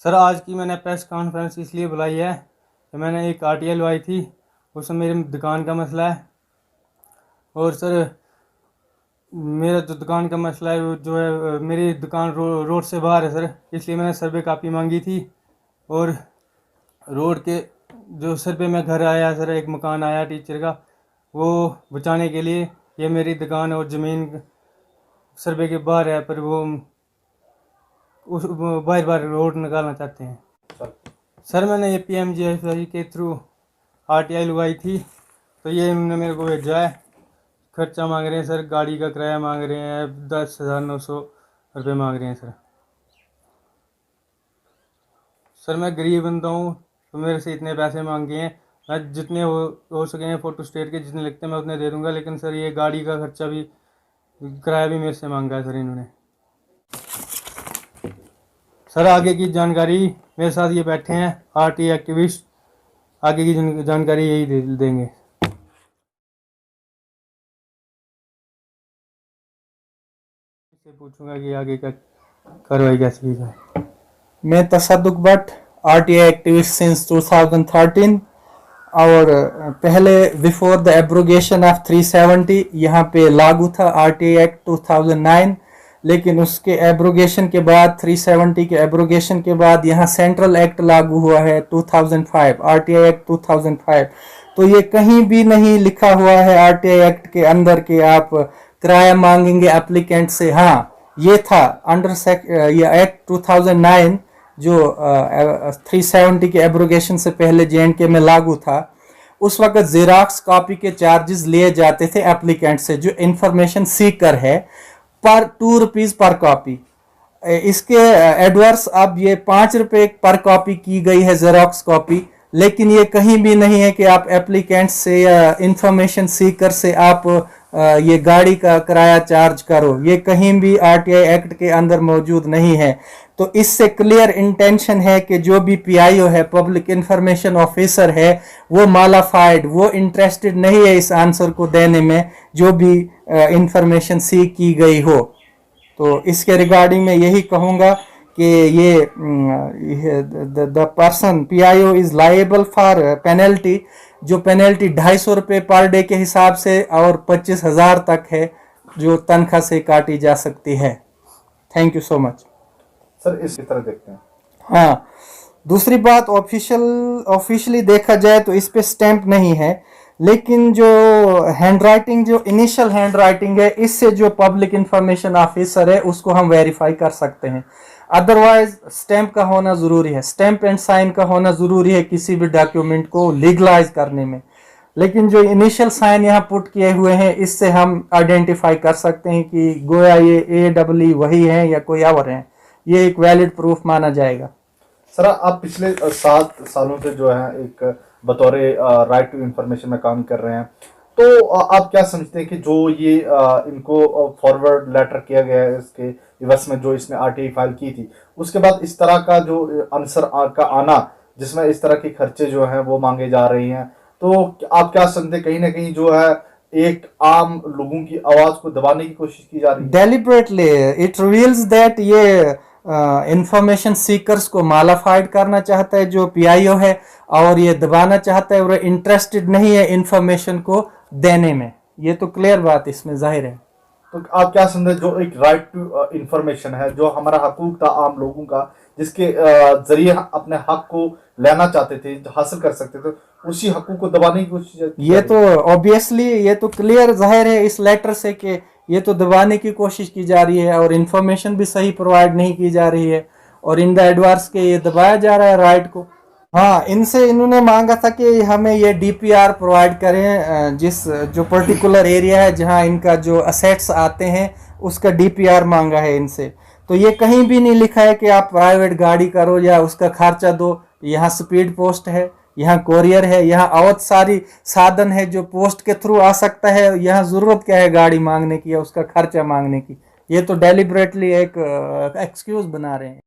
Sir आज की मैंने प्रेस कॉन्फ्रेंस इसलिए बुलाई है कि मैंने एक आरटीआई लवाई थी, उसमें मेरी दुकान का मसला है। और सर मेरा जो दुकान का मसला है वो जो है मेरी दुकान रोड से बाहर है सर, इसलिए मैंने सर्वे कापी मांगी थी। और रोड के जो सर्वे में घर आया सर, एक मकान आया टीचर का, वो बचाने के लिए ये मेरी दुकान और ज़मीन सर्वे के बाहर है, पर वो उस बार बार रोड निकालना चाहते हैं। सर मैंने ये पीएमजीएसवाई के थ्रू आरटीआई लगवाई थी, तो ये इन्होंने मेरे को भेजा है। खर्चा मांग रहे हैं सर, गाड़ी का किराया मांग रहे हैं, 10,900 रुपये मांग रहे हैं सर। सर मैं गरीब बंदा हूँ, तो मेरे से इतने पैसे मांगे हैं। मैं जितने हो सके हैं फ़ोटो स्टेट के जितने लगते हैं मैं उतने दे दूँगा, लेकिन सर ये गाड़ी का खर्चा भी, किराया भी मेरे से मांगा है सर इन्होंने। सर आगे की जानकारी मेरे साथ ये बैठे हैं आरटीआई एक्टिविस्ट, आगे की जानकारी यही देंगे। पूछूंगा कि आगे का कार्रवाई कैसे की जाए। मैं तसद्दुक भट्ट, आरटीआई एक्टिविस्ट सिंस 2013। और पहले बिफोर द एब्रोगेशन ऑफ 370 यहाँ पे लागू था आरटीआई एक्ट 2009, लेकिन उसके एब्रोगेशन के बाद 370 के एब्रोगेशन के बाद यहाँ सेंट्रल एक्ट लागू हुआ है 2005, आरटीआई एक्ट 2005। तो ये कहीं भी नहीं लिखा हुआ है आरटीआई एक्ट के अंदर कि आप किराया मांगेंगे एप्लीकेंट से। हाँ, ये था अंडर ये एक्ट 2009 जो 370 के एब्रोगेशन से पहले जेएंडके में लागू था। उस वक्त जेरॉक्स कॉपी के चार्जेस लिए जाते थे एप्लीकेंट से, जो इंफॉर्मेशन सीकर है, पर 2 रुपीज़ पर कॉपी। इसके एडवर्स अब ये 5 रुपये पर कॉपी की गई है जेरॉक्स कॉपी, लेकिन ये कहीं भी नहीं है कि आप एप्लीकेंट से या इंफॉर्मेशन सीकर से आप ये गाड़ी का किराया चार्ज करो। ये कहीं भी आरटीआई एक्ट के अंदर मौजूद नहीं है। तो इससे क्लियर इंटेंशन है कि जो भी पीआईओ है, पब्लिक इंफॉर्मेशन ऑफिसर है, वो मालाफाइड, वो इंटरेस्टेड नहीं है इस आंसर को देने में जो भी इंफॉर्मेशन सीख की गई हो। तो इसके रिगार्डिंग में यही कहूँगा कि ये the person PIO is liable for penalty, जो पेनल्टी 250 रुपये पर डे के हिसाब से और 25,000 तक है, जो तनख्वाह से काटी जा सकती है। Thank you so much sir. इस तरह देखते हैं। हाँ, दूसरी बात, ऑफिशियली देखा जाए तो इस पे स्टैंप नहीं है, लेकिन जो हैंडराइटिंग, जो इनिशियल हैंडराइटिंग है, इससे जो पब्लिक इंफॉर्मेशन ऑफिसर है उसको हम वेरीफाई कर सकते हैं। अदरवाइज स्टैंप का होना ज़रूरी है, स्टैंप एंड साइन का होना ज़रूरी है किसी भी डॉक्यूमेंट को लीगलाइज करने में। लेकिन जो इनिशियल साइन यहाँ पुट किए हुए हैं, इससे हम आइडेंटिफाई कर सकते हैं कि गोया ये AEE वही है या कोई और है। ये एक वैलिड प्रूफ माना जाएगा। सर आप पिछले 7 सालों से जो है एक बतौर राइट टू इंफॉर्मेशन में काम कर रहे हैं, तो आप क्या समझते हैं कि जो ये इनको फॉरवर्ड लेटर किया गया है इसके इवज में, जो इसने आरटीआई फाइल की थी, उसके बाद इस तरह का जो आंसर का आना जिसमें इस तरह के खर्चे जो हैं वो मांगे जा रही हैं, तो आप क्या समझते हैं कहीं ना कहीं जो है एक आम लोगों की आवाज को दबाने की कोशिश की जा रही है? डेलिबरेटली इट रिवील्स दैट ये इंफॉर्मेशन सीकर्स को मालाफाइड करना चाहता है जो पीआईओ है, और ये दबाना चाहता है, और इंटरेस्टेड नहीं है इंफॉर्मेशन को देने में। ये तो क्लियर बात इसमें जाहिर है। तो आप क्या समझे, जो एक राइट टू इंफॉर्मेशन है, जो हमारा हकूक था आम लोगों का, जिसके जरिए अपने हक को लेना चाहते थे, हासिल कर सकते थे, उसी हकूक को दबाने की कोशिश? ये तो ऑब्वियसली, ये तो क्लियर जाहिर है इस लेटर से कि ये तो दबाने की कोशिश की जा रही है, और इंफॉर्मेशन भी सही प्रोवाइड नहीं की जा रही है, और इन द एडवर्स के ये दबाया जा रहा है राइट को। हाँ, इन्होंने मांगा था कि हमें ये डीपीआर प्रोवाइड करें, जो पर्टिकुलर एरिया है जहाँ इनका जो असेट्स आते हैं उसका डीपीआर मांगा है इनसे। तो ये कहीं भी नहीं लिखा है कि आप प्राइवेट गाड़ी करो या उसका खर्चा दो। यहाँ स्पीड पोस्ट है, यहाँ कोरियर है, यहाँ और सारी साधन है जो पोस्ट के थ्रू आ सकता है। यहाँ ज़रूरत क्या है गाड़ी मांगने की या उसका खर्चा मांगने की? ये तो डेलिबरेटली एक एक्सक्यूज़ बना रहे हैं।